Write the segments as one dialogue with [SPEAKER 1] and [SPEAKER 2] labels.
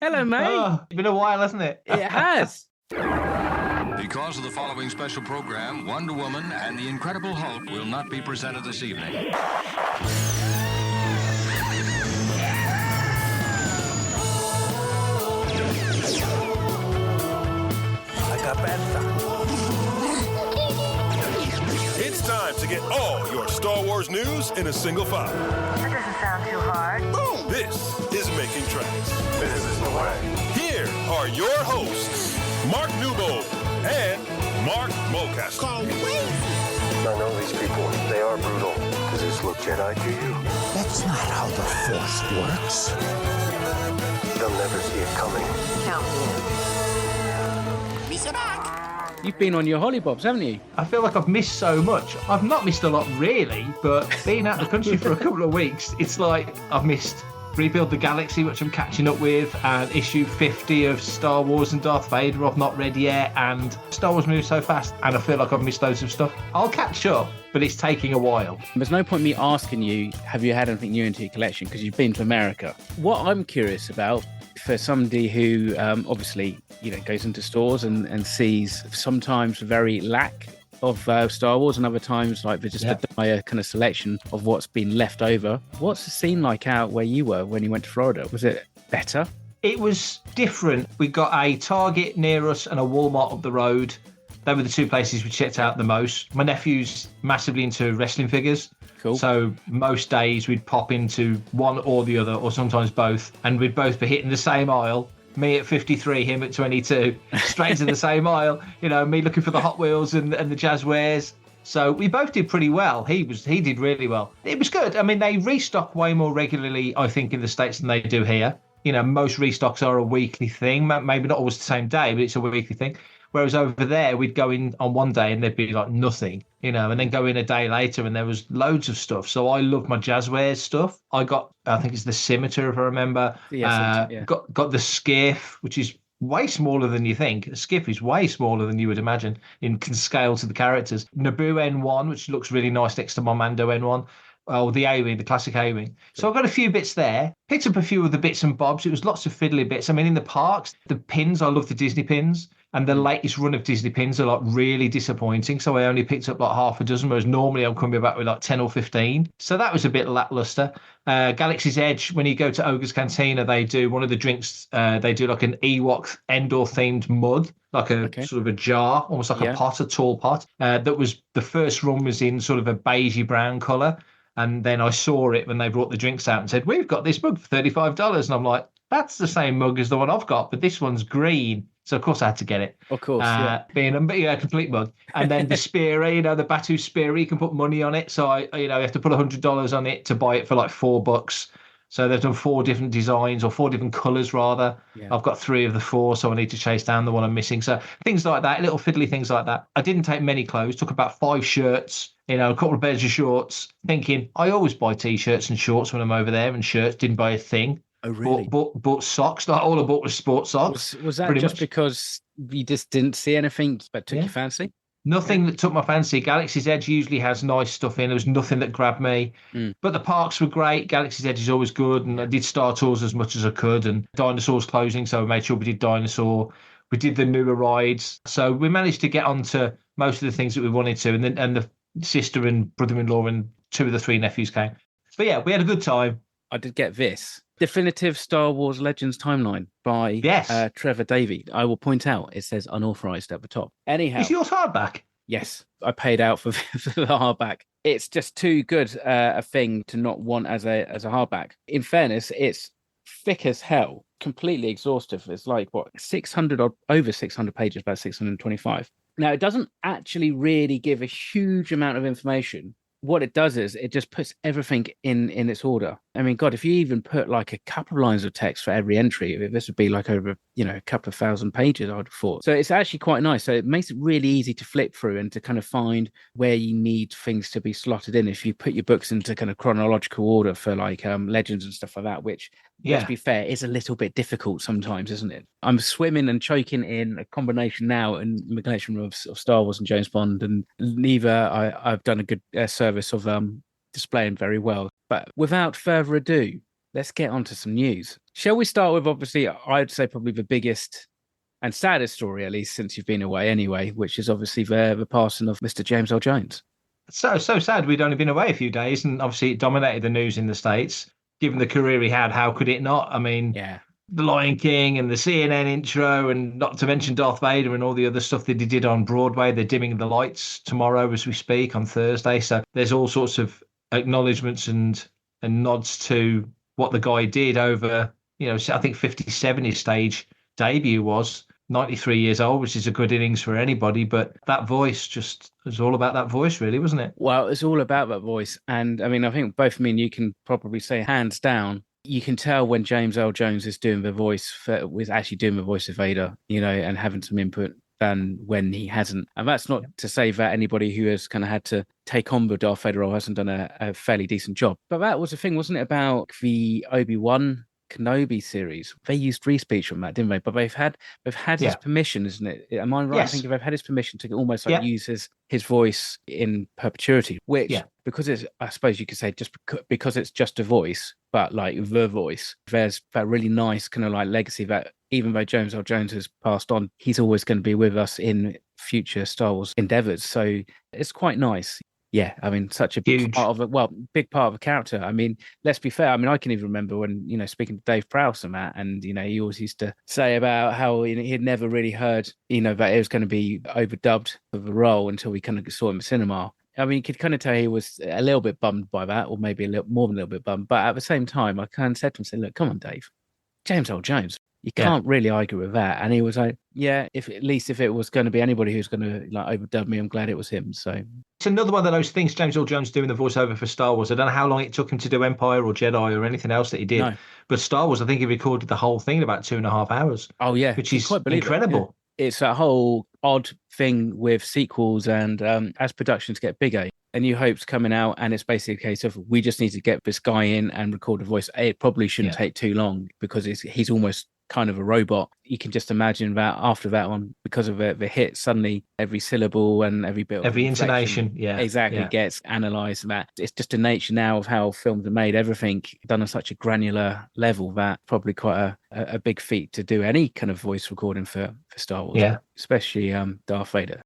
[SPEAKER 1] Hello, mate.
[SPEAKER 2] Oh, it's been a while, hasn't it?
[SPEAKER 1] It has.
[SPEAKER 3] Because of the following special program, Wonder Woman and the Incredible Hulk will not be presented this evening.
[SPEAKER 4] Like a Fantha.
[SPEAKER 5] It's time to get all your Star Wars news in a single file.
[SPEAKER 6] That doesn't sound too hard.
[SPEAKER 5] Boom! This is Making Tracks.
[SPEAKER 4] This is the way.
[SPEAKER 5] Here are your hosts, Mark Newbold and Mark Mulcaster.
[SPEAKER 4] I know these people. They are brutal. Does this look Jedi to you?
[SPEAKER 7] That's not how the Force works.
[SPEAKER 4] They'll never see it coming.
[SPEAKER 6] Count me
[SPEAKER 1] You've been on your hollybobs, haven't you?
[SPEAKER 2] I feel like I've missed so much. I've not missed a lot really, but being out of the country for a couple of weeks, it's like I've missed Rebuild the Galaxy, which I'm catching up with, and issue 50 of Star Wars and Darth Vader I've not read yet, and Star Wars moves so fast, and I feel like I've missed loads of stuff. I'll catch up, but it's taking a while.
[SPEAKER 1] There's no point me asking you, have you had anything new into your collection? Because you've been to America. What I'm curious about, for somebody who obviously, goes into stores and sees sometimes very lack of Star Wars and other times like there's just a dire kind of selection of what's been left over. What's the scene like out where you were when you went to Florida? Was it better?
[SPEAKER 2] It was different. We got a Target near us and a Walmart up the road. They were the two places we checked out the most. My nephew's massively into wrestling figures.
[SPEAKER 1] Cool.
[SPEAKER 2] So most days we'd pop into one or the other, or sometimes both, and we'd both be hitting the same aisle. Me at 53, him at 22, straight into the same aisle. Me looking for the Hot Wheels and the Jazzwares. So we both did pretty well. He did really well. It was good. I mean, they restock way more regularly, I think, in the States than they do here. Most restocks are a weekly thing. Maybe not always the same day, but it's a weekly thing. Whereas over there, we'd go in on one day and there'd be like nothing, and then go in a day later and there was loads of stuff. So I love my Jazzwares stuff. I think it's the Scimitar, if I remember. Got the Skiff, which is way smaller than you think. The Skiff is way smaller than you would imagine in scale to the characters. Naboo N1, which looks really nice next to my Mando N1. Oh, the A-Wing, the classic A-Wing. So I've got a few bits there. Picked up a few of the bits and bobs. It was lots of fiddly bits. I mean, in the parks, the pins, I love the Disney pins. And the latest run of Disney pins are like really disappointing. So I only picked up like half a dozen, whereas normally I'm coming back with like 10 or 15. So that was a bit lackluster. Galaxy's Edge, when you go to Ogre's Cantina, they do one of the drinks. They do like an Ewok Endor themed mug, like a sort of a jar, almost like a pot, a tall pot. That was the first run was in sort of a beigey brown colour. And then I saw it when they brought the drinks out and said, we've got this mug for $35. And I'm like, that's the same mug as the one I've got, but this one's green. So, of course, I had to get it.
[SPEAKER 1] Of course,
[SPEAKER 2] being a complete mug. And then the Spearer, the Batu Spearer, you can put money on it. So, you have to put $100 on it to buy it for like $4. So they've done 4 different designs, or 4 different colours, rather. Yeah. I've got 3 of the 4, so I need to chase down the one I'm missing. So things like that, little fiddly things like that. I didn't take many clothes, took about 5 shirts, a couple of pairs of shorts, thinking I always buy T-shirts and shorts when I'm over there, and shirts, didn't buy a thing.
[SPEAKER 1] Oh, really?
[SPEAKER 2] Bought socks. Like all I bought was sports socks.
[SPEAKER 1] Was that just much because you just didn't see anything that took your fancy?
[SPEAKER 2] Nothing that took my fancy. Galaxy's Edge usually has nice stuff in. There was nothing that grabbed me. But the parks were great. Galaxy's Edge is always good. And I did Star Tours as much as I could. And Dinosaur's closing, so I made sure we did Dinosaur. We did the newer rides. So we managed to get onto most of the things that we wanted to. And the sister and brother-in-law and 2 of the 3 nephews came. But yeah, we had a good time.
[SPEAKER 1] I did get this. Definitive Star Wars Legends Timeline by Trevor Davey. I will point out, it says unauthorized at the top. Anyhow.
[SPEAKER 2] Is yours hardback?
[SPEAKER 1] Yes, I paid out for the hardback. It's just too good a thing to not want as a hardback. In fairness, it's thick as hell, completely exhaustive. It's like, what, 600 or over 600 pages, about 625. Now, it doesn't actually really give a huge amount of information. What it does is it just puts everything in its order. I mean, God, if you even put like a couple of lines of text for every entry, this would be like over, a couple of thousand pages, I would have thought. So it's actually quite nice. So it makes it really easy to flip through and to kind of find where you need things to be slotted in. If you put your books into kind of chronological order for like Legends and stuff like that, which, let's be fair, is a little bit difficult sometimes, isn't it? I'm swimming and choking in a combination now in the collection of Star Wars and James Bond, and neither I've done a good service of displaying very well. But without further ado, let's get on to some news. Shall we start with, obviously, I'd say probably the biggest and saddest story, at least since you've been away anyway, which is obviously the passing of Mr. James Earl Jones.
[SPEAKER 2] So sad. We'd only been away a few days, and obviously it dominated the news in the States. Given the career he had, how could it not? I mean,
[SPEAKER 1] Yeah.
[SPEAKER 2] The Lion King and the CNN intro, and not to mention Darth Vader and all the other stuff that he did on Broadway. They're dimming the lights tomorrow as we speak on Thursday. So there's all sorts of acknowledgements and nods to what the guy did over, I think 57 his stage debut was. 93 years old, which is a good innings for anybody, but that voice just was all about that voice, really, wasn't it?
[SPEAKER 1] Well, it's all about that voice. And I mean, I think both me and you can probably say hands down, you can tell when James Earl Jones is doing the voice was actually doing the voice of Vader, and having some input than when he hasn't. And that's not to say that anybody who has kind of had to take on the Darth Vader role hasn't done a fairly decent job. But that was the thing, wasn't it, about the Obi-Wan Kenobi series? They used re-speech from that, didn't they? But they've had his permission, isn't it? Am I right?
[SPEAKER 2] Yes.
[SPEAKER 1] I think they've had his permission to almost like use his voice in perpetuity, which because it's, I suppose you could say, just because it's just a voice, but like the voice, there's that really nice kind of like legacy that even though James Earl Jones has passed on, he's always going to be with us in future Star Wars endeavors. So it's quite nice. Yeah, I mean, such a big part of big part of a character. I mean, let's be fair. I mean, I can even remember when, speaking to Dave Prowse and that, and, he always used to say about how he'd never really heard, that it was going to be overdubbed for the role until we kind of saw him in cinema. I mean, you could kind of tell he was a little bit bummed by that, or maybe a little more than a little bit bummed. But at the same time, I kind of said to him, look, come on, Dave, James Earl Jones. You can't really argue with that. And he was like, yeah, if it was going to be anybody who's going to like overdub me, I'm glad it was him. So
[SPEAKER 2] it's another one of those things James Earl Jones doing the voiceover for Star Wars. I don't know how long it took him to do Empire or Jedi or anything else that he did. No. But Star Wars, I think he recorded the whole thing in about 2.5 hours.
[SPEAKER 1] Oh, yeah.
[SPEAKER 2] Which is incredible.
[SPEAKER 1] It's a whole odd thing with sequels, and as productions get bigger, a New Hope's coming out, and it's basically a case of we just need to get this guy in and record a voice. It probably shouldn't take too long because he's almost kind of a robot. You can just imagine that after that one, because of the hit, suddenly every syllable and every bit of
[SPEAKER 2] every intonation
[SPEAKER 1] gets analysed. That it's just the nature now of how films are made, everything done on such a granular level that probably quite a big feat to do any kind of voice recording for Star Wars, especially Darth Vader.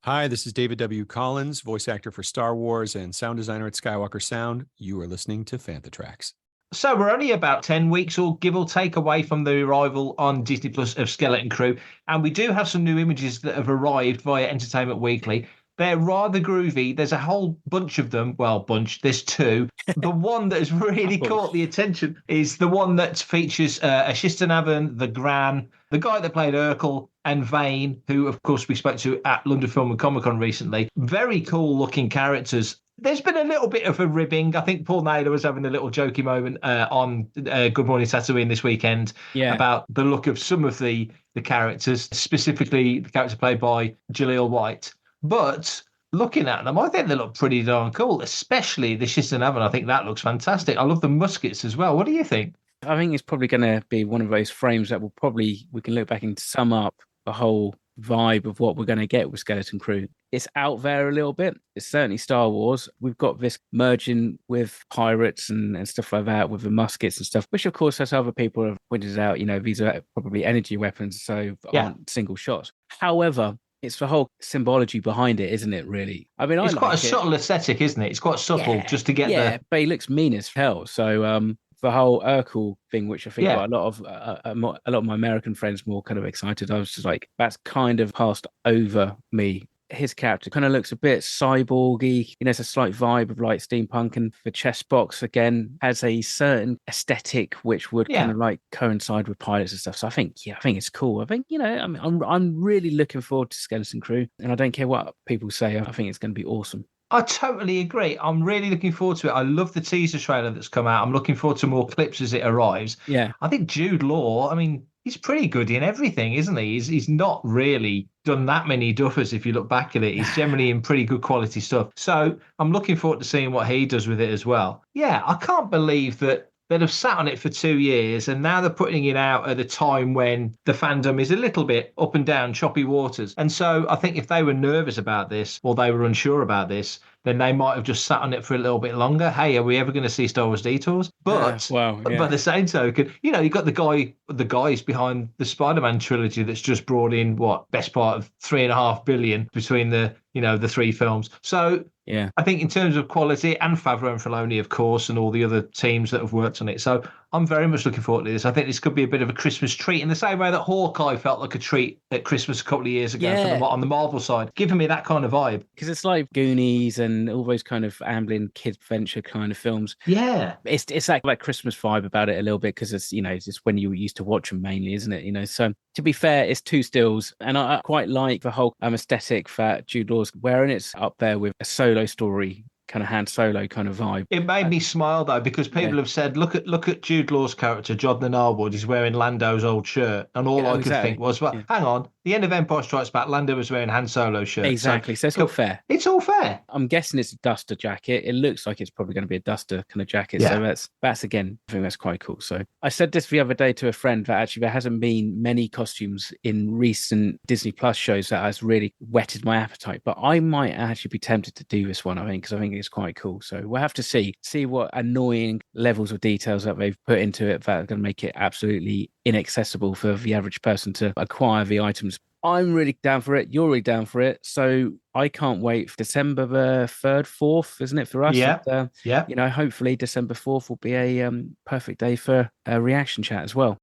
[SPEAKER 8] Hi, this is David W. Collins, voice actor for Star Wars and sound designer at Skywalker Sound. You are listening to Fantha Tracks.
[SPEAKER 2] So we're only about 10 weeks or give or take away from the arrival on Disney Plus of Skeleton Crew. And we do have some new images that have arrived via Entertainment Weekly. They're rather groovy. There's a whole bunch of them. Well, there's two. The one that has really caught the attention is the one that features Ashistanavan, the Gran, the guy that played Urkel, and Vane, who, of course, we spoke to at London Film and Comic Con recently. Very cool looking characters. There's been a little bit of a ribbing. I think Paul Naylor was having a little jokey moment on Good Morning Tatooine this weekend about the look of some of the characters, specifically the character played by Jaleel White. But looking at them, I think they look pretty darn cool, especially the Shistanavan. I think that looks fantastic. I love the muskets as well. What do you think?
[SPEAKER 1] I think it's probably going to be one of those frames that we can look back and sum up the whole vibe of what we're going to get with Skeleton Crew. It's out there a little bit. It's certainly Star Wars. We've got this merging with pirates and stuff like that, with the muskets and stuff, which of course, as other people have pointed out, these are probably energy weapons, so aren't single shots. However, it's the whole symbology behind it, isn't it, really? I mean, it's quite a
[SPEAKER 2] subtle aesthetic, isn't it? It's quite subtle just to get there.
[SPEAKER 1] But he looks mean as hell. So the whole Urkel thing, which I think a lot of my American friends more kind of excited. I was just like, that's kind of passed over me. His character kind of looks a bit cyborgy. It's a slight vibe of like steampunk, and the chest box again has a certain aesthetic which would kind of like coincide with pilots and stuff. So I think it's cool. I think I'm really looking forward to Skeleton Crew, and I don't care what people say. I think it's going to be awesome.
[SPEAKER 2] I totally agree. I'm really looking forward to it. I love the teaser trailer that's come out. I'm looking forward to more clips as it arrives.
[SPEAKER 1] Yeah.
[SPEAKER 2] I think Jude Law, he's pretty good in everything, isn't he? He's not really done that many duffers if you look back at it. He's generally in pretty good quality stuff. So I'm looking forward to seeing what he does with it as well. Yeah, I can't believe that they'd have sat on it for 2 years, and now they're putting it out at a time when the fandom is a little bit up and down, choppy waters. And so I think if they were nervous about this, or they were unsure about this, then they might have just sat on it for a little bit longer. Hey, are we ever going to see Star Wars Detours? But by the same token, you know, you've got the guys behind the Spider-Man trilogy that's just brought in best part of $3.5 billion between the three films. So
[SPEAKER 1] yeah,
[SPEAKER 2] I think in terms of quality, and Favreau and Filoni, of course, and all the other teams that have worked on it. So I'm very much looking forward to this. I think this could be a bit of a Christmas treat in the same way that Hawkeye felt like a treat at Christmas a couple of years ago on the Marvel side, giving me that kind of vibe.
[SPEAKER 1] Because it's like Goonies and all those kind of Amblin kid adventure kind of films.
[SPEAKER 2] Yeah.
[SPEAKER 1] It's like that Christmas vibe about it a little bit because it's, you know, it's just when you used to watch them mainly, isn't it? You know, so to be fair, it's two stills. And I quite like the whole aesthetic that Jude Law's wearing. It's up there with a Solo story, kind of Han Solo kind of vibe.
[SPEAKER 2] It made me smile though, because people have said, look at Jude Law's character, Jodnan Arwood. He's wearing Lando's old shirt, and all I could think was, well, hang on, the end of Empire Strikes Back, Lando was wearing Han Solo's shirt.
[SPEAKER 1] Exactly, so it's all fair.
[SPEAKER 2] It's all fair.
[SPEAKER 1] I'm guessing it's a duster jacket. It looks like it's probably going to be a duster kind of jacket.
[SPEAKER 2] Yeah.
[SPEAKER 1] So that's again, I think that's quite cool. So I said this the other day to a friend that actually there hasn't been many costumes in recent Disney Plus shows that has really whetted my appetite. But I might actually be tempted to do this one, I think, because I think it's quite cool. So we'll have to see what annoying levels of details that they've put into it that are going to make it absolutely inaccessible for the average person to acquire the items. I'm really down for it. You're really down for it. So I can't wait for December the 3rd, 4th, isn't it, for us?
[SPEAKER 2] Yeah.
[SPEAKER 1] And, you know, hopefully December 4th will be a perfect day for a reaction chat as well.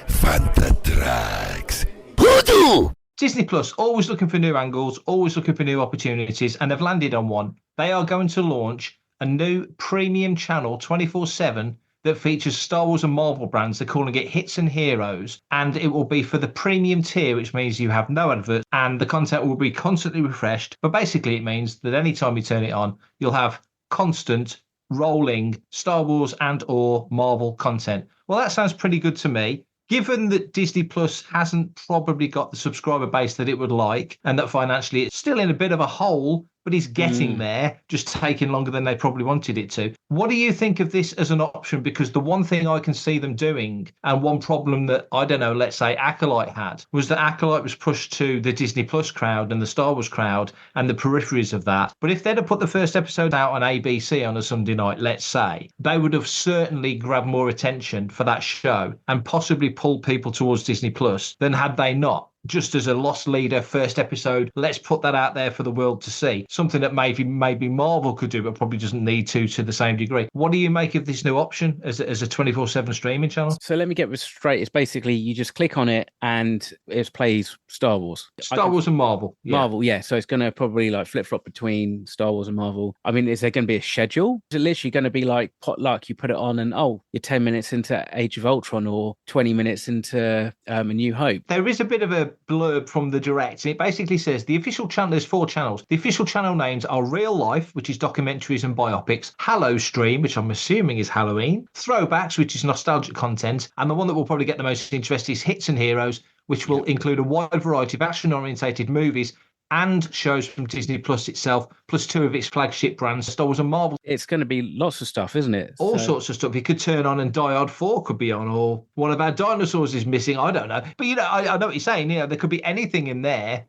[SPEAKER 7] Fantha Tracks. Voodoo!
[SPEAKER 2] Disney Plus, always looking for new angles, always looking for new opportunities, and have landed on one. They are going to launch a new premium channel 24/7 that features Star Wars and Marvel brands. They're calling it Hits and Heroes, and it will be for the premium tier, which means you have no adverts and the content will be constantly refreshed. But basically it means that anytime you turn it on, you'll have constant rolling Star Wars and or Marvel content. Well, that sounds pretty good to me. Given that Disney Plus hasn't probably got the subscriber base that it would like, and that financially it's still in a bit of a hole, but it's getting there, just taking longer than they probably wanted it to. What do you think of this as an option? Because the one thing I can see them doing, and one problem that, I don't know, let's say Acolyte had, was that Acolyte was pushed to the Disney Plus crowd and the Star Wars crowd and the peripheries of that. But if they'd have put the first episode out on ABC on a Sunday night, let's say, they would have certainly grabbed more attention for that show and possibly pulled people towards Disney Plus than had they not. Just as a lost leader first episode, let's put that out there for the world to see. Something that maybe Marvel could do, but probably doesn't need to the same degree. What do you make of this new option as a 24/7 streaming channel?
[SPEAKER 1] So let me get this straight. It's basically you just click on it and it plays Star Wars.
[SPEAKER 2] Star Wars and Marvel.
[SPEAKER 1] Yeah. Marvel, yeah. So it's going to probably like flip-flop between Star Wars and Marvel. I mean, is there going to be a schedule? Is it literally going to be like potluck? You put it on and, you're 10 minutes into Age of Ultron or 20 minutes into A New Hope.
[SPEAKER 2] There is a bit of a blurb from the direct, and it basically says the official channel, there's 4 channels. The official channel names are Real Life, which is documentaries and biopics, Hallow Stream, which I'm assuming is Halloween, Throwbacks, which is nostalgic content, and the one that will probably get the most interest is Hits and Heroes, which will include a wide variety of action-orientated movies and shows from Disney Plus itself, plus 2 of its flagship brands, Star Wars and Marvel.
[SPEAKER 1] It's going to be lots of stuff, isn't it?
[SPEAKER 2] All sorts of stuff. You could turn on and Die Hard 4 could be on, or one of our dinosaurs is missing. I don't know. But, I know what you're saying. There could be anything in there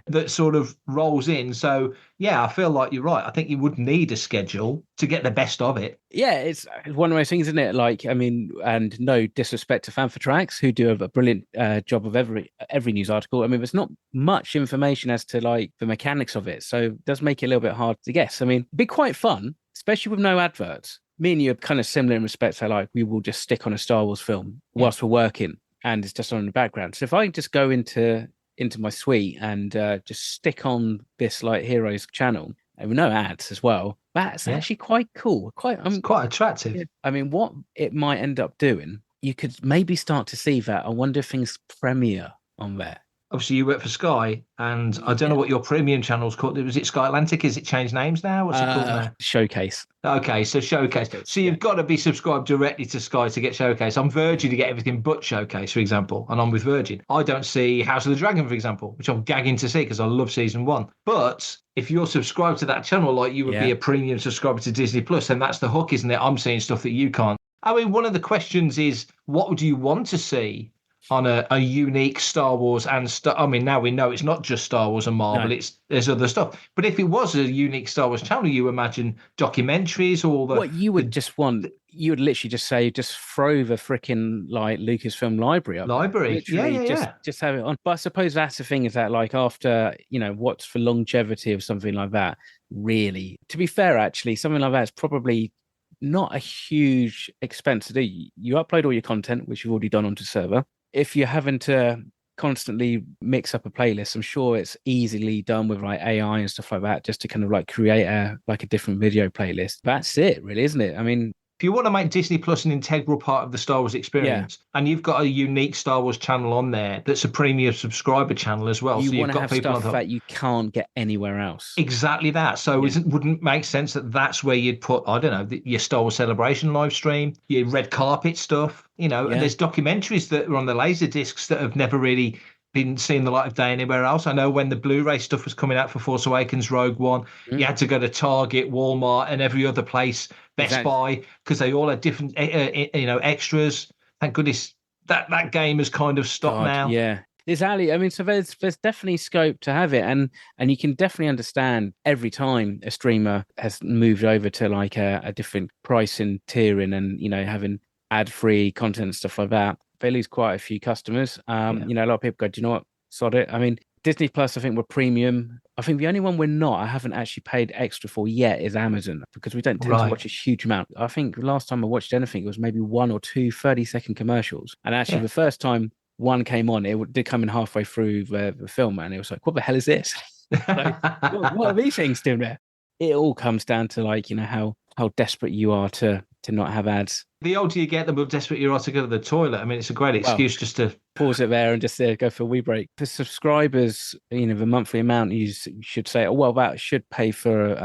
[SPEAKER 2] that sort of rolls in. So, I feel like you're right. I think you would need a schedule to get the best of it.
[SPEAKER 1] Yeah, it's one of those things, isn't it? Like, I mean, and no disrespect to Fantha Tracks, who do a brilliant job of every news article. I mean, there's not much information as to like the mechanics of it, so it does make it a little bit hard to guess. I mean, it'd be quite fun, especially with no adverts. Me and you are kind of similar in respect to like we will just stick on a Star Wars film whilst we're working, and it's just on in the background. So if I just go into my suite and just stick on this like Heroes channel and with no ads as well, that's actually quite cool. It's
[SPEAKER 2] quite attractive.
[SPEAKER 1] Yeah. I mean, what it might end up doing, you could maybe start to see that. I wonder if things premiere on there.
[SPEAKER 2] Obviously, you work for Sky, and I don't know what your premium channel's called. Was it Sky Atlantic? Is it changed names now? What's it called now?
[SPEAKER 1] Showcase.
[SPEAKER 2] Okay, so Showcase. So you've got to be subscribed directly to Sky to get Showcase. I'm Virgin to get everything but Showcase, for example, and I'm with Virgin. I don't see House of the Dragon, for example, which I'm gagging to see because I love season 1. But if you're subscribed to that channel like you would be a premium subscriber to Disney Plus, then that's the hook, isn't it? I'm seeing stuff that you can't. I mean, one of the questions is, what would you want to see on a unique Star Wars I mean, now we know it's not just Star Wars and Marvel,
[SPEAKER 1] No.
[SPEAKER 2] there's other stuff. But if it was a unique Star Wars channel, you imagine documentaries, all the...
[SPEAKER 1] What you would just want, you would literally just say, just throw the freaking like Lucasfilm library up there.
[SPEAKER 2] Library. Yeah,
[SPEAKER 1] Literally
[SPEAKER 2] yeah.
[SPEAKER 1] just have it on. But I suppose that's the thing, is that like after, what's for longevity of something like that, really, to be fair, actually, something like that is probably not a huge expense to do. You upload all your content, which you've already done onto server. If you're having to constantly mix up a playlist, I'm sure it's easily done with like AI and stuff like that, just to kind of like create a different video playlist. That's it, really, isn't it? I mean,
[SPEAKER 2] if you want to make Disney Plus an integral part of the Star Wars experience, and you've got a unique Star Wars channel on there that's a premium subscriber channel as well,
[SPEAKER 1] you
[SPEAKER 2] so
[SPEAKER 1] want
[SPEAKER 2] you've
[SPEAKER 1] to
[SPEAKER 2] got
[SPEAKER 1] have
[SPEAKER 2] people
[SPEAKER 1] stuff that you can't get anywhere else.
[SPEAKER 2] Exactly that. So wouldn't make sense that that's where you'd put, I don't know, your Star Wars Celebration live stream, your red carpet stuff, and there's documentaries that are on the laser discs that have never really been seeing the light of day anywhere else. I know when the Blu-ray stuff was coming out for Force Awakens, Rogue One, you had to go to Target, Walmart, and every other place, Best Buy, because they all had different, extras. Thank goodness that game has kind of stopped now.
[SPEAKER 1] Yeah. Exactly. I mean, so there's definitely scope to have it, and you can definitely understand every time a streamer has moved over to like a different pricing tiering and having ad-free content and stuff like that, they lose quite a few customers. A lot of people go, do you know what? Sod it. I mean, Disney Plus, I think we're premium. I think the only one I haven't actually paid extra for yet is Amazon, because we don't tend to watch a huge amount. I think the last time I watched anything, it was maybe 1 or 2 30-second commercials. And actually the first time one came on, it did come in halfway through the film, and it was like, what the hell is this? Like, what are these things doing there? It all comes down to like, how desperate you are to not have ads.
[SPEAKER 2] The older you get, the more desperate you are to go to the toilet. I mean, it's a great excuse just to
[SPEAKER 1] pause it there and just go for a wee break. For subscribers, the monthly amount, you should say, oh, well, that should pay for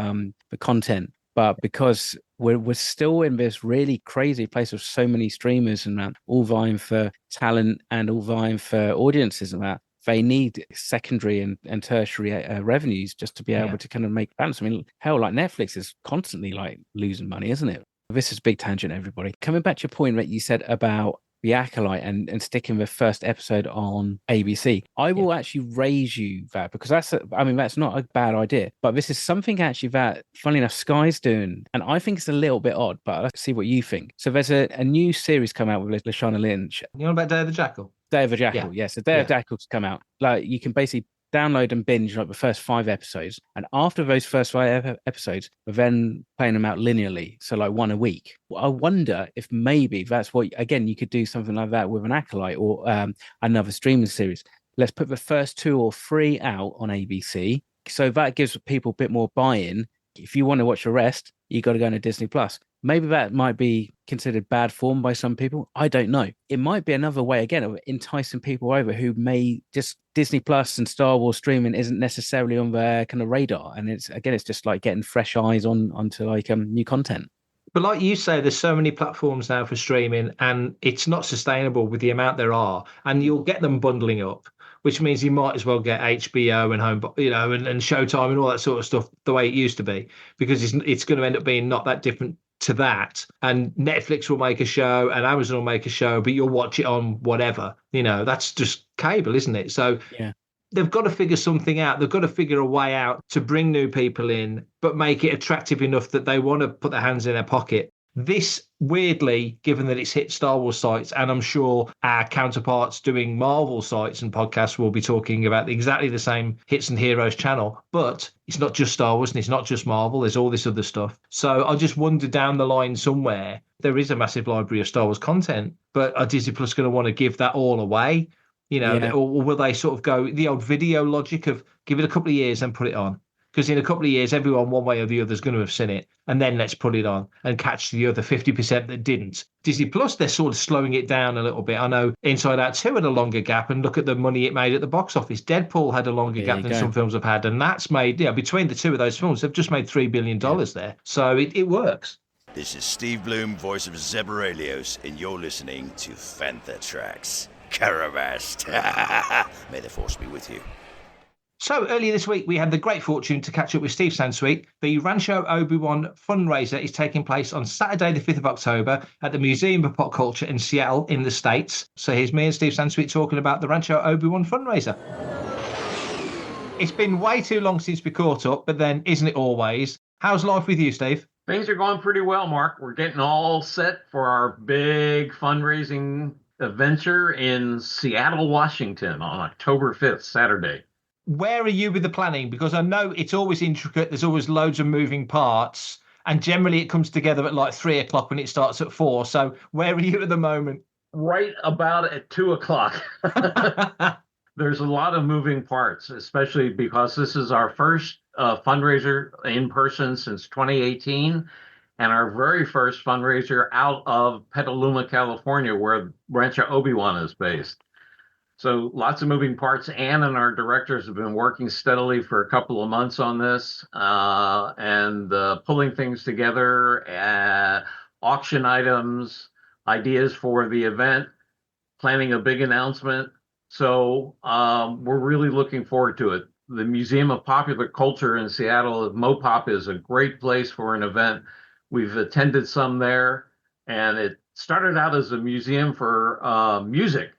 [SPEAKER 1] the content. But because we're still in this really crazy place of so many streamers and that, all vying for talent and all vying for audiences and that, they need secondary and tertiary revenues just to be able to kind of make balance. I mean, hell, like Netflix is constantly like losing money, isn't it? This is a big tangent, everybody. Coming back to your point that you said about The Acolyte and sticking the first episode on ABC, I will actually raise you that, because that's not a bad idea. But this is something actually that, funnily enough, Sky's doing, and I think it's a little bit odd, but let's see what you think. So there's a new series come out with Lashana Lynch.
[SPEAKER 2] You know about Day of the Jackal?
[SPEAKER 1] Day of the Jackal, yes. So Day of the Jackal's come out. Like, you can basically download and binge like the first 5 episodes, and after those first 5 episodes, we're then playing them out linearly, so like 1 a week. I wonder if maybe that's what, again, you could do something like that with an Acolyte or another streaming series. Let's put the first 2 or 3 out on ABC, so that gives people a bit more buy-in. If you want to watch the rest, you got to go into Disney Plus. Maybe that might be considered bad form by some people. I don't know. It might be another way, again, of enticing people over who may just, Disney Plus and Star Wars streaming isn't necessarily on their kind of radar. And it's just like getting fresh eyes onto like new content.
[SPEAKER 2] But like you say, there's so many platforms now for streaming, and it's not sustainable with the amount there are. And you'll get them bundling up, which means you might as well get HBO and home, and Showtime and all that sort of stuff the way it used to be, because it's going to end up being not that different to that. And Netflix will make a show and Amazon will make a show, but you'll watch it on whatever. That's just cable, isn't it? So they've got to figure something out. They've got to figure a way out to bring new people in, but make it attractive enough that they want to put their hands in their pocket. This, weirdly, given that it's hit Star Wars sites, and I'm sure our counterparts doing Marvel sites and podcasts will be talking about exactly the same Hits and Heroes channel, but it's not just Star Wars and it's not just Marvel, there's all this other stuff. So I just wonder down the line somewhere, there is a massive library of Star Wars content, but are Disney Plus going to want to give that all away? Or will they sort of go the old video logic of give it a couple of years and put it on? Because in a couple of years, everyone one way or the other is going to have seen it. And then let's put it on and catch the other 50% that didn't. Disney Plus, they're sort of slowing it down a little bit. I know Inside Out 2 had a longer gap, and look at the money it made at the box office. Deadpool had a longer gap than some films have had. And that's made, between the two of those films, they've just made $3 billion there. So it works.
[SPEAKER 7] This is Steve Bloom, voice of Zebralios, and you're listening to Fantha Tracks. Caravast. May the force be with you.
[SPEAKER 2] So earlier this week, we had the great fortune to catch up with Steve Sansweet. The Rancho Obi-Wan fundraiser is taking place on Saturday, the 5th of October at the Museum of Pop Culture in Seattle in the States. So here's me and Steve Sansweet talking about the Rancho Obi-Wan fundraiser. It's been way too long since we caught up, but then isn't it always? How's life with you, Steve?
[SPEAKER 9] Things are going pretty well, Mark. We're getting all set for our big fundraising adventure in Seattle, Washington on October 5th, Saturday.
[SPEAKER 2] Where are you with the planning? Because I know it's always intricate. There's always loads of moving parts. And generally it comes together at like 3 o'clock when it starts at 4. So where are you at the moment?
[SPEAKER 9] Right about at 2 o'clock. There's a lot of moving parts, especially because this is our first fundraiser in person since 2018 and our very first fundraiser out of Petaluma, California, where Rancho Obi-Wan is based. So lots of moving parts. Ann and our directors have been working steadily for a couple of months on this and pulling things together, auction items, ideas for the event, planning a big announcement. So we're really looking forward to it. The Museum of Popular Culture in Seattle, MoPop, is a great place for an event. We've attended some there, and it started out as a museum for music.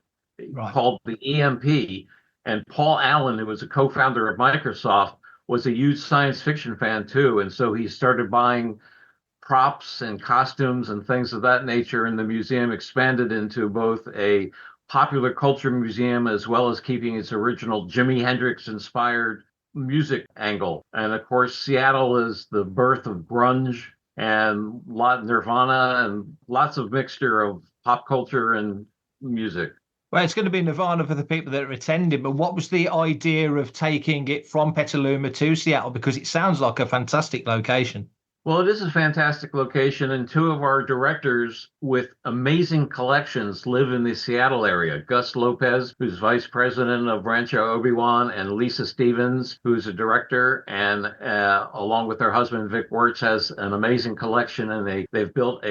[SPEAKER 9] Right. Called the EMP, and Paul Allen, who was a co-founder of Microsoft, was a huge science fiction fan too, and so he started buying props and costumes and things of that nature, and the museum expanded into both a popular culture museum as well as keeping its original Jimi Hendrix inspired music angle. And of course, Seattle is the birth of grunge and Nirvana and lots of mixture of pop culture and music.
[SPEAKER 2] Well, it's going to be Nirvana for the people that are attending, but what was the idea of taking it from Petaluma to Seattle? Because it sounds like a fantastic location.
[SPEAKER 9] Well, it is a fantastic location, and two of our directors with amazing collections live in the Seattle area. Gus Lopez, who's vice president of Rancho Obi-Wan, and Lisa Stevens, who's a director, and along with her husband, Vic Wirtz, has an amazing collection, and they've built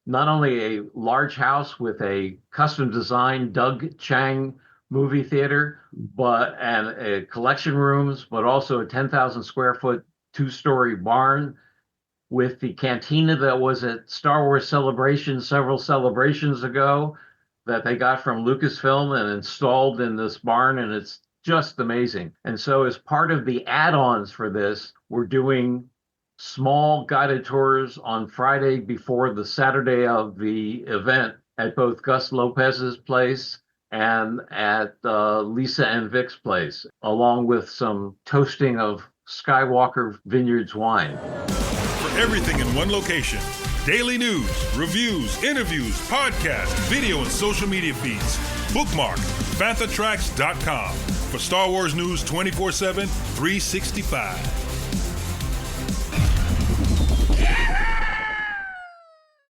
[SPEAKER 9] not only a large house with a custom designed Doug Chang movie theater, and a collection rooms, but also a 10,000 square foot 2-story barn with the cantina that was at Star Wars Celebration several celebrations ago that they got from Lucasfilm and installed in this barn, and it's just amazing. And so as part of the add-ons for this, we're doing small guided tours on Friday before the Saturday of the event at both Gus Lopez's place and at Lisa and Vic's place, along with some toasting of Skywalker Vineyards wine.
[SPEAKER 5] For everything in one location, daily news, reviews, interviews, podcasts, video, and social media feeds, bookmark FanthaTracks.com for Star Wars news 24/7, 365.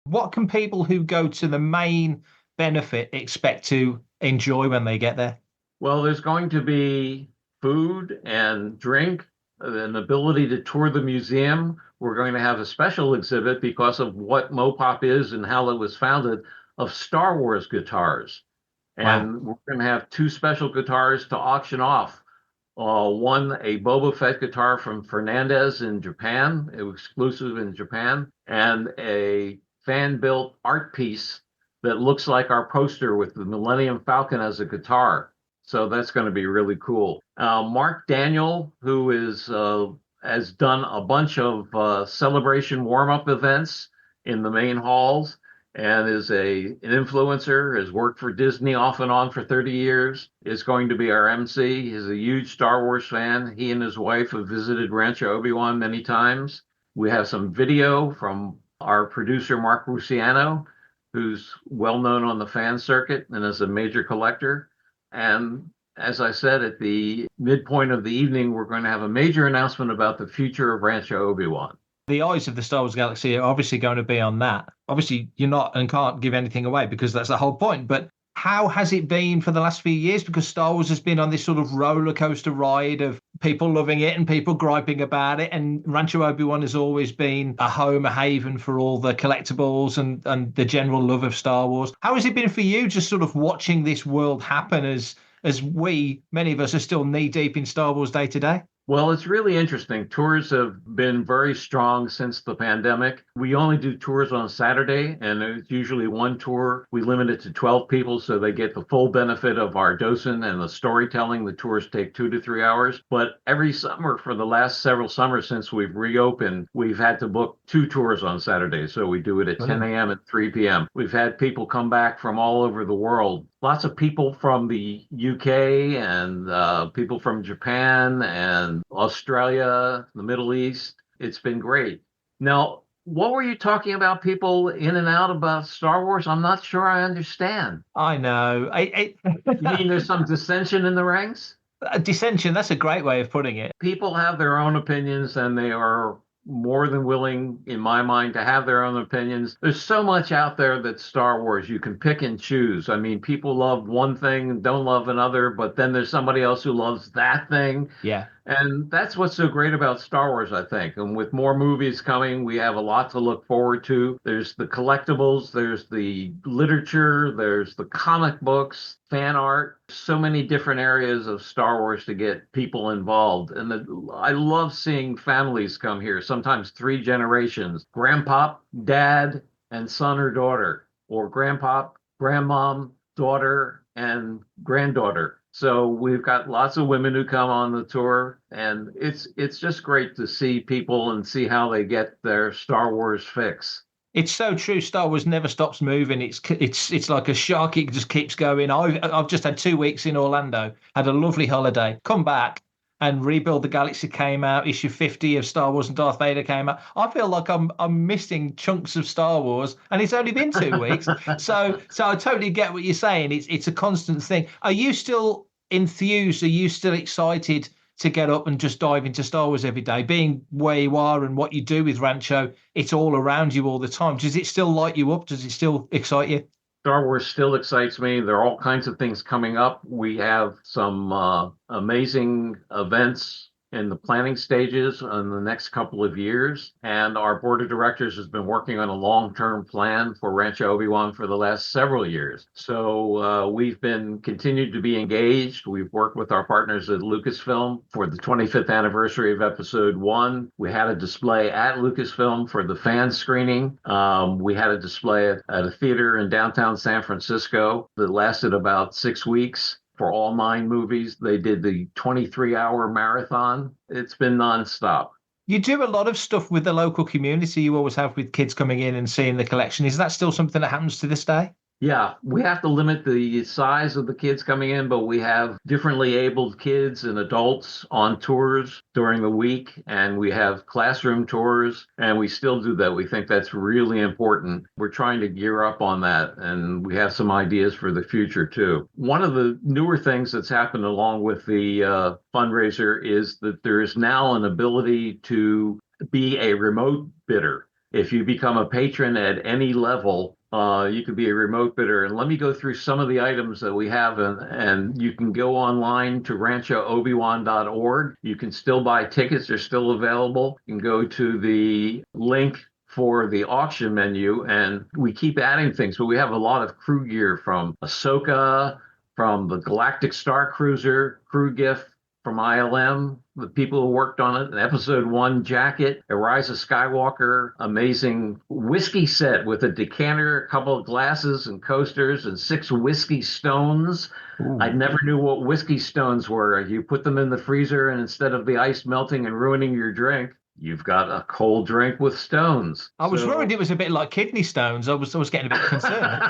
[SPEAKER 2] What can people who go to the main benefit expect to enjoy when they get there?
[SPEAKER 9] Well, there's going to be food and drink, an ability to tour the museum. We're going to have a special exhibit because of what MoPop is and how it was founded, of Star Wars guitars. And We're going to have 2 special guitars to auction off. One, a Boba Fett guitar from Fernandez in Japan, it was exclusive in Japan, and a fan-built art piece that looks like our poster with the Millennium Falcon as a guitar. So that's going to be really cool. Mark Daniel, who has done a bunch of celebration warm-up events in the main halls and is an influencer, has worked for Disney off and on for 30 years, is going to be our MC. He's a huge Star Wars fan. He and his wife have visited Rancho Obi-Wan many times. We have some video from our producer, Mark Rusiano, who's well known on the fan circuit and is a major collector. And as I said, at the midpoint of the evening, we're going to have a major announcement about the future of Rancho Obi-Wan.
[SPEAKER 2] The eyes of the Star Wars galaxy are obviously going to be on that. Obviously, you're not and can't give anything away because that's the whole point. But how has it been for the last few years? Because Star Wars has been on this sort of roller coaster ride of people loving it and people griping about it. And Rancho Obi-Wan has always been a home, a haven for all the collectibles and the general love of Star Wars. How has it been for you just sort of watching this world happen as as many of us are still knee deep in Star Wars day to day?
[SPEAKER 9] Well, it's really interesting. Tours have been very strong since the pandemic. We only do tours on Saturday, and it's usually one tour. We limit it to 12 people so they get the full benefit of our docent and the storytelling. The tours take 2 to 3 hours. But every summer, for the last several summers since we've reopened, we've had to book 2 tours on Saturday. So we do it at 10 a.m. and 3 p.m. We've had people come back from all over the world. Lots of people from the UK and people from Japan and Australia, the Middle East. It's been great. Now, what were you talking about? People in and out about Star Wars? I'm not sure I understand.
[SPEAKER 2] I know.
[SPEAKER 9] You mean there's some dissension in the ranks?
[SPEAKER 2] Dissension, that's a great way of putting it.
[SPEAKER 9] People have their own opinions and they are more than willing, in my mind, to have their own opinions. There's so much out there that's Star Wars. You can pick and choose. I mean, people love one thing and don't love another, but then there's somebody else who loves that thing.
[SPEAKER 2] Yeah.
[SPEAKER 9] And that's what's so great about Star Wars, I think. And with more movies coming, we have a lot to look forward to. There's the collectibles, there's the literature, there's the comic books, fan art, so many different areas of Star Wars to get people involved. And I love seeing families come here, sometimes 3 generations, grandpa, dad, and son or daughter, or grandpa, grandmom, daughter, and granddaughter. So we've got lots of women who come on the tour, and it's just great to see people and see how they get their Star Wars fix.
[SPEAKER 2] It's so true. Star Wars never stops moving. It's like a shark. It just keeps going. I've just had 2 weeks in Orlando, had a lovely holiday, come back, and Rebuild the Galaxy came out. Issue 50 of Star Wars and Darth Vader came out. I feel like I'm missing chunks of Star Wars, and it's only been 2 weeks. So I totally get what you're saying. It's a constant thing. Are you still enthused? Are you still excited to get up and just dive into Star Wars every day? Being where you are and what you do with Rancho, it's all around you all the time. Does it still light you up? Does it still excite you?
[SPEAKER 9] Star Wars still excites me. There are all kinds of things coming up. We have some amazing events in the planning stages in the next couple of years. And our board of directors has been working on a long-term plan for Rancho Obi-Wan for the last several years. So we've been continued to be engaged. We've worked with our partners at Lucasfilm for the 25th anniversary of Episode 1. We had a display at Lucasfilm for the fan screening. We had a display at a theater in downtown San Francisco that lasted about 6 weeks. For all 9 movies. They did the 23-hour marathon. It's been nonstop.
[SPEAKER 2] You do a lot of stuff with the local community. You always have with kids coming in and seeing the collection. Is that still something that happens to this day?
[SPEAKER 9] Yeah, we have to limit the size of the kids coming in, but we have differently abled kids and adults on tours during the week, and we have classroom tours, and we still do that. We think that's really important. We're trying to gear up on that, and we have some ideas for the future, too. One of the newer things that's happened along with the fundraiser is that there is now an ability to be a remote bidder. If you become a patron at any level, you could be a remote bidder. And let me go through some of the items that we have. And you can go online to ranchoobiwan.org. You can still buy tickets. They're still available. You can go to the link for the auction menu, and we keep adding things. But we have a lot of crew gear from Ahsoka, from the Galactic Star Cruiser, crew gift from ILM, the people who worked on it, an Episode 1 jacket, a Rise of Skywalker, amazing whiskey set with a decanter, a couple of glasses and coasters, and 6 whiskey stones. Ooh. I never knew what whiskey stones were. You put them in the freezer, and instead of the ice melting and ruining your drink, you've got a cold drink with stones.
[SPEAKER 2] I was worried it was a bit like kidney stones. I was getting a bit concerned.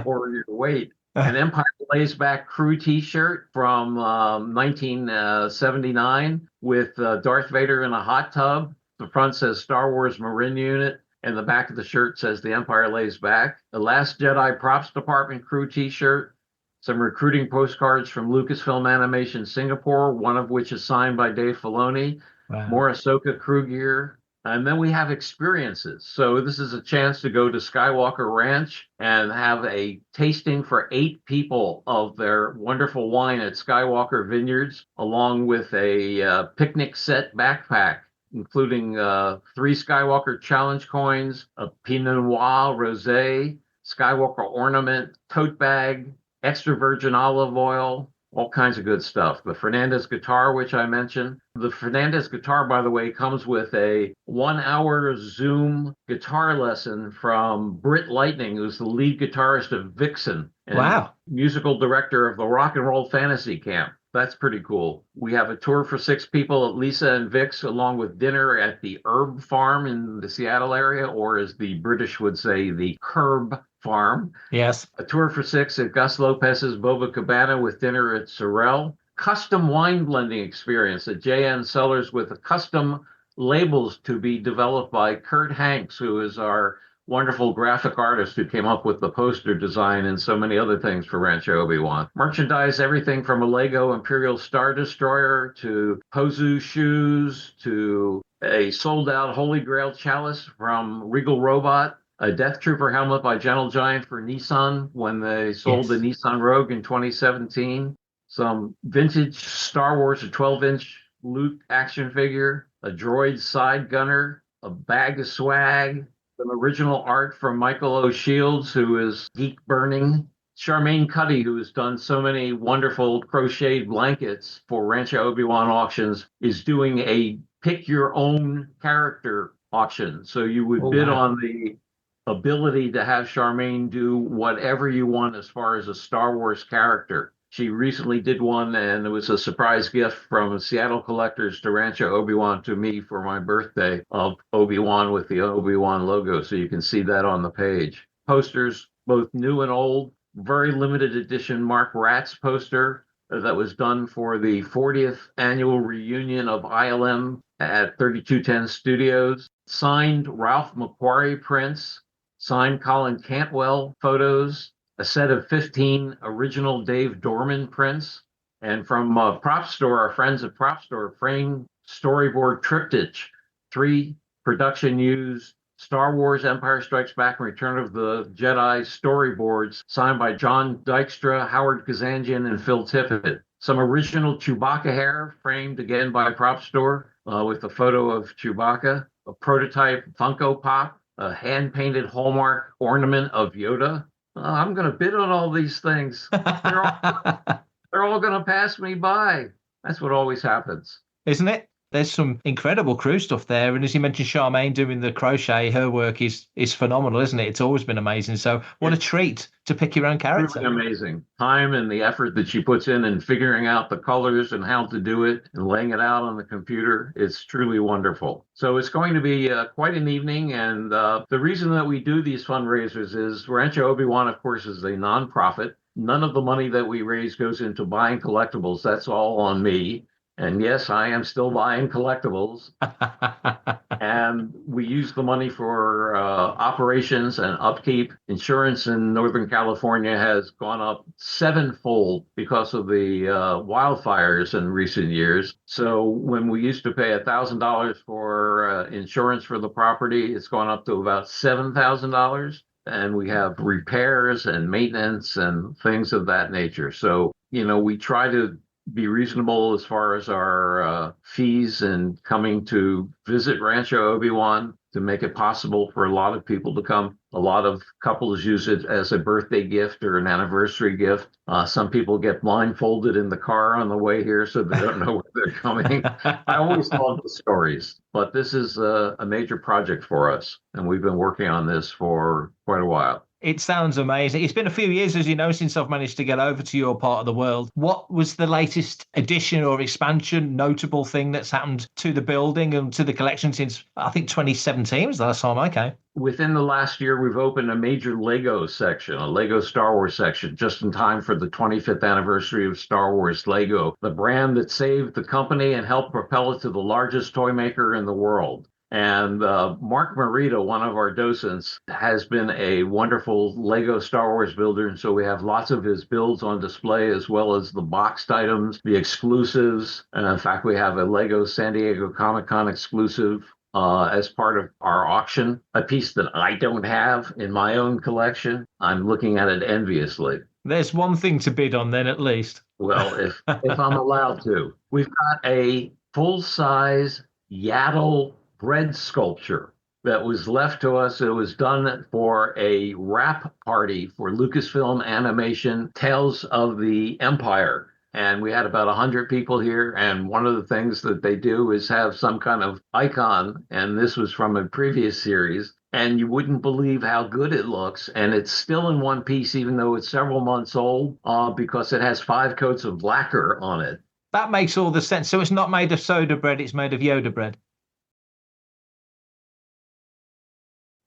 [SPEAKER 9] Or your weight. An Empire Lays Back crew T-shirt from 1979 with Darth Vader in a hot tub. The front says Star Wars Marine Unit, and the back of the shirt says The Empire Lays Back. The Last Jedi Props Department crew T-shirt. Some recruiting postcards from Lucasfilm Animation Singapore, one of which is signed by Dave Filoni. Wow. More Ahsoka crew gear. And then we have experiences. So this is a chance to go to Skywalker Ranch and have a tasting for 8 people of their wonderful wine at Skywalker Vineyards, along with a picnic set backpack, including 3 Skywalker Challenge coins, a Pinot Noir Rosé, Skywalker ornament, tote bag, extra virgin olive oil, all kinds of good stuff. The Fernandez guitar, which I mentioned. The Fernandez guitar, by the way, comes with a 1 hour Zoom guitar lesson from Britt Lightning, who's the lead guitarist of Vixen and
[SPEAKER 2] Wow.
[SPEAKER 9] musical director of the Rock and Roll Fantasy Camp. That's pretty cool. We have a tour for 6 people at Lisa and Vic's, along with dinner at the Herb Farm in the Seattle area, or as the British would say, the Curb Farm.
[SPEAKER 2] Yes.
[SPEAKER 9] A tour for 6 at Gus Lopez's Boba Cabana with dinner at Sorel. Custom wine blending experience at JN Cellars with custom labels to be developed by Kurt Hanks, who is our wonderful graphic artist who came up with the poster design and so many other things for Rancho Obi-Wan. Merchandise, everything from a Lego Imperial Star Destroyer to Pozu shoes to a sold-out Holy Grail chalice from Regal Robot, a Death Trooper helmet by Gentle Giant for Nissan when they sold the Nissan Rogue in 2017, some vintage Star Wars, a 12-inch Luke action figure, a droid side gunner, a bag of swag, some original art from Michael O'Shields, who is geek burning. Charmaine Cuddy, who has done so many wonderful crocheted blankets for Rancho Obi-Wan auctions, is doing a pick your own character auction. So you would bid on the ability to have Charmaine do whatever you want as far as a Star Wars character. She recently did one, and it was a surprise gift from Seattle collectors to Rancho Obi-Wan to me for my birthday of Obi-Wan with the Obi-Wan logo. So you can see that on the page. Posters, both new and old. Very limited edition Mark Ratz poster that was done for the 40th annual reunion of ILM at 3210 Studios. Signed Ralph McQuarrie prints. Signed Colin Cantwell photos. A set of 15 original Dave Dorman prints, and from Prop Store, our friends at Prop Store, framed storyboard triptych, 3 production used Star Wars Empire Strikes Back and Return of the Jedi storyboards signed by John Dykstra, Howard Kazanjian, and Phil Tippett. Some original Chewbacca hair framed again by Prop Store with a photo of Chewbacca, a prototype Funko Pop, a hand-painted Hallmark ornament of Yoda. I'm going to bid on all these things. They're all going to pass me by. That's what always happens.
[SPEAKER 2] Isn't it? There's some incredible crew stuff there. And as you mentioned, Charmaine doing the crochet, her work is phenomenal, isn't it? It's always been amazing. So what a treat to pick your own character.
[SPEAKER 9] Really amazing. Time and the effort that she puts in figuring out the colors and how to do it and laying it out on the computer. It's truly wonderful. So it's going to be quite an evening. And the reason that we do these fundraisers is Rancho Obi-Wan, of course, is a nonprofit. None of the money that we raise goes into buying collectibles. That's all on me. And yes, I am still buying collectibles. And we use the money for operations and upkeep. Insurance in Northern California has gone up 7-fold because of the wildfires in recent years. So when we used to pay $1,000 for insurance for the property, it's gone up to about $7,000. And we have repairs and maintenance and things of that nature. So, we try to be reasonable as far as our fees and coming to visit Rancho Obi-Wan to make it possible for a lot of people to come. A lot of couples use it as a birthday gift or an anniversary gift. Some people get blindfolded in the car on the way here so they don't know where they're coming. I always love the stories, but this is a major project for us, and we've been working on this for quite a while.
[SPEAKER 2] It sounds amazing. It's been a few years, as you know, since I've managed to get over to your part of the world. What was the latest addition or expansion, notable thing that's happened to the building and to the collection since, I think, 2017 was the last time I came?
[SPEAKER 9] Within the last year, we've opened a major Lego section, a Lego Star Wars section, just in time for the 25th anniversary of Star Wars Lego, the brand that saved the company and helped propel it to the largest toy maker in the world. And Mark Morita, one of our docents, has been a wonderful Lego Star Wars builder. And so we have lots of his builds on display, as well as the boxed items, the exclusives. And in fact, we have a Lego San Diego Comic-Con exclusive as part of our auction, a piece that I don't have in my own collection. I'm looking at it enviously.
[SPEAKER 2] There's one thing to bid on then, at least.
[SPEAKER 9] Well, if I'm allowed to. We've got a full-size Yaddle bread sculpture that was left to us. It was done for a wrap party for Lucasfilm Animation Tales of the Empire. And we had about 100 people here. And one of the things that they do is have some kind of icon. And this was from a previous series. And you wouldn't believe how good it looks. And it's still in one piece, even though it's several months old, because it has 5 coats of lacquer on it.
[SPEAKER 2] That makes all the sense. So it's not made of soda bread, it's made of Yoda bread.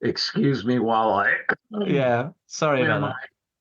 [SPEAKER 9] Excuse me while I
[SPEAKER 2] Yeah, sorry about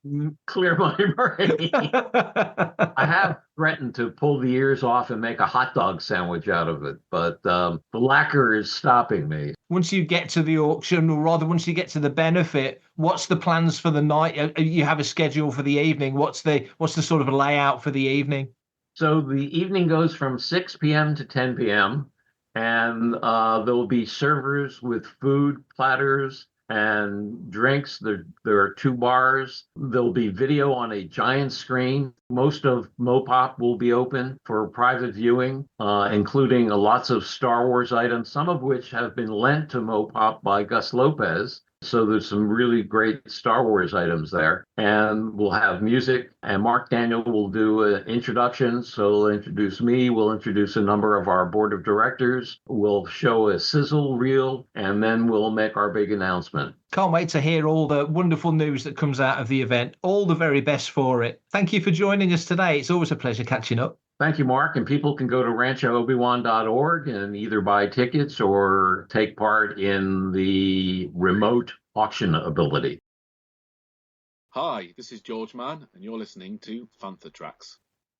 [SPEAKER 2] that.
[SPEAKER 9] Clear my brain. I have threatened to pull the ears off and make a hot dog sandwich out of it, but the lacquer is stopping me.
[SPEAKER 2] Once you get to the auction, or rather once you get to the benefit, what's the plans for the night? You have a schedule for the evening. What's the sort of layout for the evening?
[SPEAKER 9] So the evening goes from 6 p.m. to 10 p.m. and there will be servers with food platters and drinks. There are 2 bars. There'll be video on a giant screen. Most of Mopop will be open for private viewing, including lots of Star Wars items, some of which have been lent to Mopop by Gus Lopez. So there's some really great Star Wars items there. And we'll have music, and Mark Daniel will do an introduction. So he'll introduce me, we'll introduce a number of our board of directors, we'll show a sizzle reel, and then we'll make our big announcement.
[SPEAKER 2] Can't wait to hear all the wonderful news that comes out of the event. All the very best for it. Thank you for joining us today. It's always a pleasure catching up.
[SPEAKER 9] Thank you, Mark. And people can go to ranchoobiwan.org and either buy tickets or take part in the remote auction ability.
[SPEAKER 10] Hi, this is George Mann, and you're listening to Fantha Tracks.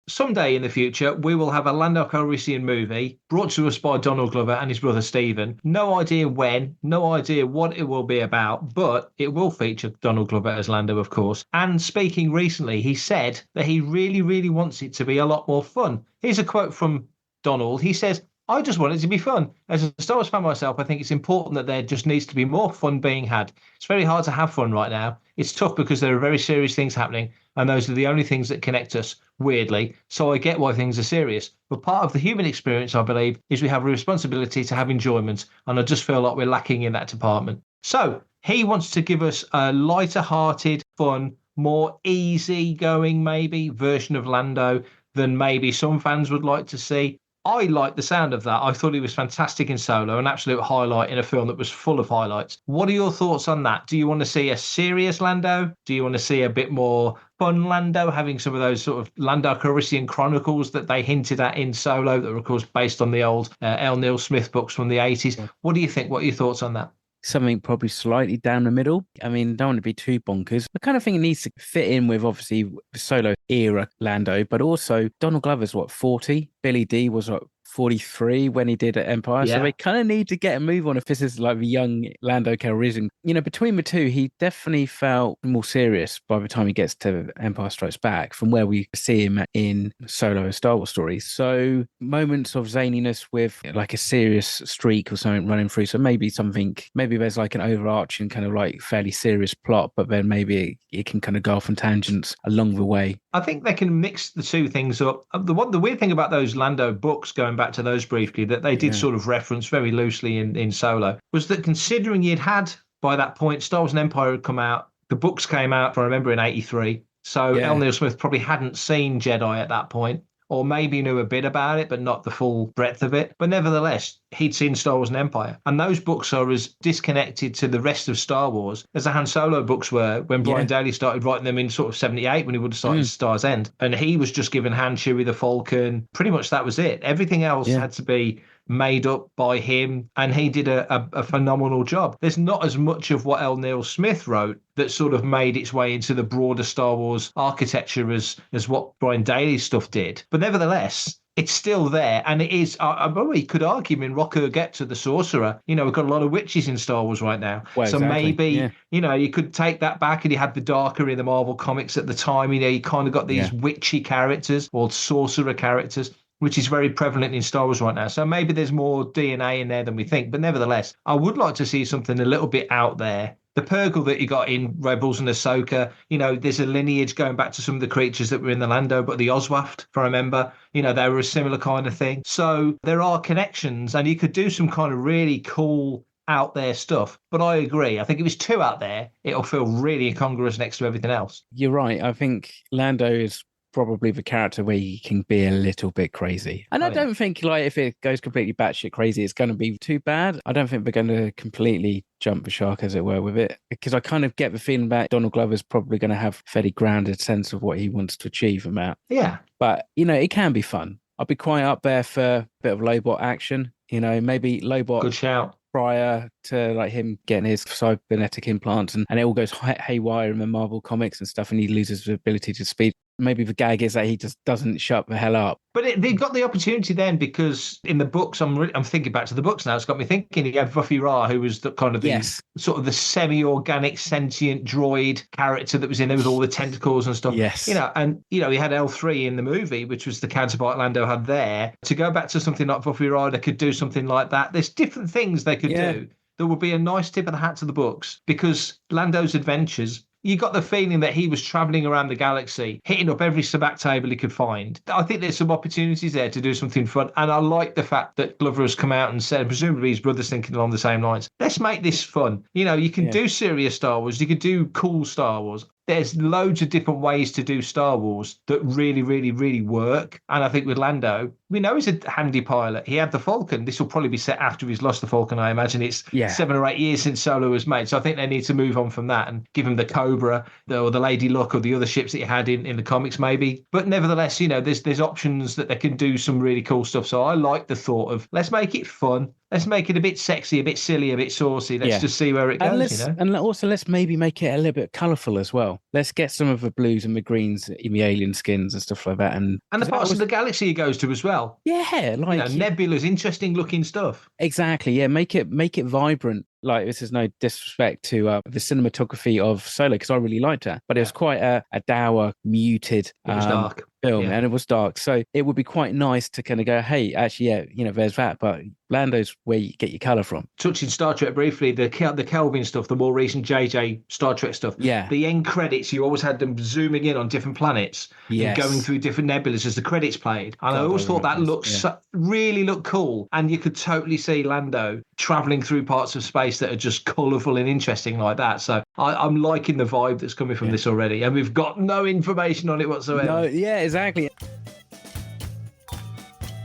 [SPEAKER 2] Someday in the future, we will have a Lando Calrissian movie brought to us by Donald Glover and his brother Stephen. No idea when, no idea what it will be about, but it will feature Donald Glover as Lando, of course. And speaking recently, he said that he really, really wants it to be a lot more fun. Here's a quote from Donald. He says, "I just want it to be fun. As a Star Wars fan myself, I think it's important that there just needs to be more fun being had. It's very hard to have fun right now. It's tough because there are very serious things happening, and those are the only things that connect us, weirdly. So I get why things are serious. But part of the human experience, I believe, is we have a responsibility to have enjoyment, and I just feel like we're lacking in that department." So he wants to give us a lighter-hearted, fun, more easy-going, maybe, version of Lando than maybe some fans would like to see. I like the sound of that. I thought he was fantastic in Solo, an absolute highlight in a film that was full of highlights. What are your thoughts on that? Do you want to see a serious Lando? Do you want to see a bit more fun Lando, having some of those sort of Lando Calrissian chronicles that they hinted at in Solo that were, of course, based on the old L. Neil Smith books from the 80s? What do you think? What are your thoughts on that?
[SPEAKER 1] Something probably slightly down the middle. I mean, don't want to be too bonkers. I kind of think it needs to fit in with, obviously, the Solo era Lando, but also Donald Glover's, 40? Billy D was, 43 when he did at Empire.
[SPEAKER 2] Yeah.
[SPEAKER 1] So they kind of need to get a move on if this is like the young Lando Calrissian. You know, between the two, he definitely felt more serious by the time he gets to Empire Strikes Back from where we see him in Solo and Star Wars stories. So moments of zaniness with like a serious streak or something running through. So maybe there's like an overarching kind of like fairly serious plot, but then maybe it can kind of go off on tangents along the way.
[SPEAKER 2] I think they can mix the two things up. The weird thing about those Lando books, going back to those briefly, that they did sort of reference very loosely in Solo, was that considering you'd had, by that point, Star Wars and Empire had come out, the books came out, if I remember, in 83. So L. Neil Smith probably hadn't seen Jedi at that point, or maybe knew a bit about it, but not the full breadth of it. But nevertheless, he'd seen Star Wars and Empire. And those books are as disconnected to the rest of Star Wars as the Han Solo books were when Brian Daley started writing them in sort of 78, when he would have started Star's End. And he was just given Han, Chewie, the Falcon. Pretty much that was it. Everything else had to be made up by him, and he did a phenomenal job. There's not as much of what L. Neil Smith wrote that sort of made its way into the broader Star Wars architecture as what Brian Daley's stuff did. But nevertheless, it's still there, and it is. I probably could argue in Rock Get to the Sorcerer. You know, we've got a lot of witches in Star Wars right now, so maybe you know, you could take that back, and you had the darker in the Marvel comics at the time. You know, you kind of got these witchy characters or sorcerer characters, which is very prevalent in Star Wars right now. So maybe there's more DNA in there than we think. But nevertheless, I would like to see something a little bit out there. The Purgle that you got in Rebels and Ahsoka, you know, there's a lineage going back to some of the creatures that were in the Lando, but the Oswaft, if I remember, you know, they were a similar kind of thing. So there are connections, and you could do some kind of really cool out there stuff. But I agree. I think if it's too out there, it'll feel really incongruous next to everything else.
[SPEAKER 1] You're right. I think Lando is probably the character where he can be a little bit crazy. And I don't think, like, if it goes completely batshit crazy, it's going to be too bad. I don't think we're going to completely jump the shark, as it were, with it. Because I kind of get the feeling that Donald Glover's probably going to have a fairly grounded sense of what he wants to achieve from that.
[SPEAKER 2] Yeah.
[SPEAKER 1] But, you know, it can be fun. I'll be quite up there for a bit of Lobot action. You know, maybe Lobot.
[SPEAKER 2] Good shout.
[SPEAKER 1] Prior to like him getting his cybernetic implants and it all goes haywire in the Marvel comics and stuff, and he loses the ability to speak. Maybe the gag is that he just doesn't shut the hell up.
[SPEAKER 2] But they've got the opportunity then, because in the books, I'm thinking back to the books now. It's got me thinking. You have Buffy Ra, who was the kind of the sort of the semi-organic sentient droid character that was in there with all the tentacles and stuff.
[SPEAKER 1] Yes.
[SPEAKER 2] You know, and you know, he had L3 in the movie, which was the counterpart Lando had there. To go back to something like Buffy Ra, they could do something like that. There's different things they could do. There would be a nice tip of the hat to the books, because Lando's adventures, you got the feeling that he was traveling around the galaxy, hitting up every sabacc table he could find. I think there's some opportunities there to do something fun. And I like the fact that Glover has come out and said, presumably his brother's thinking along the same lines, let's make this fun. You know, you can do serious Star Wars, you could do cool Star Wars. There's loads of different ways to do Star Wars that really, really, really work. And I think with Lando, we know he's a handy pilot. He had the Falcon. This will probably be set after he's lost the Falcon. I imagine it's 7 or 8 years since Solo was made. So I think they need to move on from that and give him the Cobra or the Lady Luck or the other ships that he had in the comics maybe. But nevertheless, you know, there's options that they can do some really cool stuff. So I like the thought of, let's make it fun. Let's make it a bit sexy, a bit silly, a bit saucy. Let's just see where it goes, you know?
[SPEAKER 1] And also let's maybe make it a little bit colourful as well. Let's get some of the blues and the greens in the alien skins and stuff like that. And
[SPEAKER 2] the parts of the galaxy he goes to as well.
[SPEAKER 1] Yeah, like
[SPEAKER 2] nebulous, interesting looking stuff.
[SPEAKER 1] Exactly. Yeah, make it vibrant. Like, this is no disrespect to the cinematography of Solo, because I really liked it, but it was quite a dour, muted
[SPEAKER 2] dark
[SPEAKER 1] film, and it was dark. So it would be quite nice to kind of go, hey, actually, you know, there's that, but Lando's where you get your colour from.
[SPEAKER 2] Touching Star Trek briefly, the Kelvin stuff, the more recent JJ Star Trek stuff.
[SPEAKER 1] Yeah.
[SPEAKER 2] The end credits, you always had them zooming in on different planets and going through different nebulas as the credits played. And I always thought that really looked cool. And you could totally see Lando travelling through parts of space that are just colourful and interesting like that. So I'm liking the vibe that's coming from this already. And we've got no information on it whatsoever.
[SPEAKER 1] No, yeah, exactly.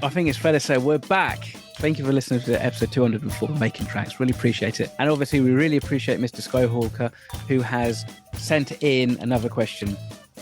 [SPEAKER 1] I think it's fair to say we're back. Thank you for listening to episode 204 of Making Tracks. Really appreciate it. And obviously, we really appreciate Mr. Skyhawker, who has sent in another question.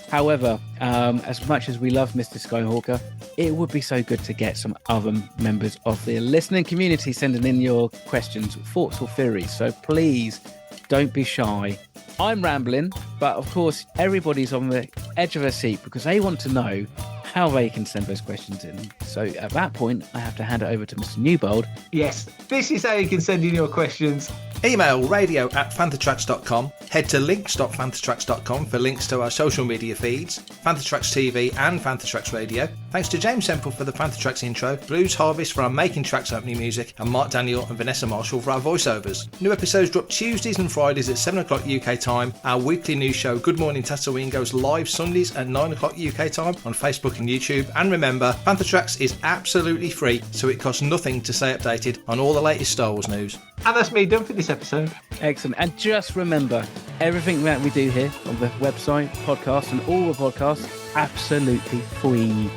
[SPEAKER 1] However, as much as we love Mr. Skyhawker, it would be so good to get some other members of the listening community sending in your questions, thoughts or theories. So please don't be shy. I'm rambling, but of course, everybody's on the edge of their seat because they want to know how they can send those questions in. So at that point, I have to hand it over to Mr. Newbold.
[SPEAKER 2] Yes, this is how you can send in your questions.
[SPEAKER 11] Email radio@fanthatracks.com. Head to links.fanthatracks.com for links to our social media feeds, Fantha Tracks TV and Fantha Tracks Radio. Thanks to James Semple for the Fantha Tracks intro, Blues Harvest for our Making Tracks opening music, and Mark Daniel and Vanessa Marshall for our voiceovers. New episodes drop Tuesdays and Fridays at 7 o'clock UK time. Our weekly news show, Good Morning Tatooine, goes live Sundays at 9 o'clock UK time on Facebook and YouTube. And remember, Fantha Tracks is absolutely free, so it costs nothing to stay updated on all the latest Star Wars news.
[SPEAKER 2] And that's me done for this episode.
[SPEAKER 1] Excellent. And just remember, everything that we do here on the website, podcast, and all the podcasts, absolutely free.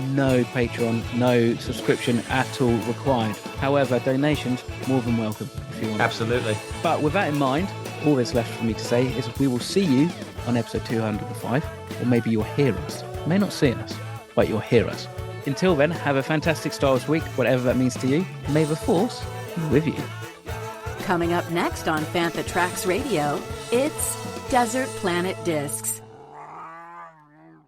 [SPEAKER 1] No Patreon, no subscription at all required. However, donations, more than welcome if you want.
[SPEAKER 2] Absolutely.
[SPEAKER 1] But with that in mind, all that's left for me to say is we will see you on episode 205, or maybe you'll hear us. You may not see us, but you'll hear us. Until then, have a fantastic Star Wars week, whatever that means to you. May the Force be with you.
[SPEAKER 12] Coming up next on Fantha Tracks Radio, it's Desert Planet Discs.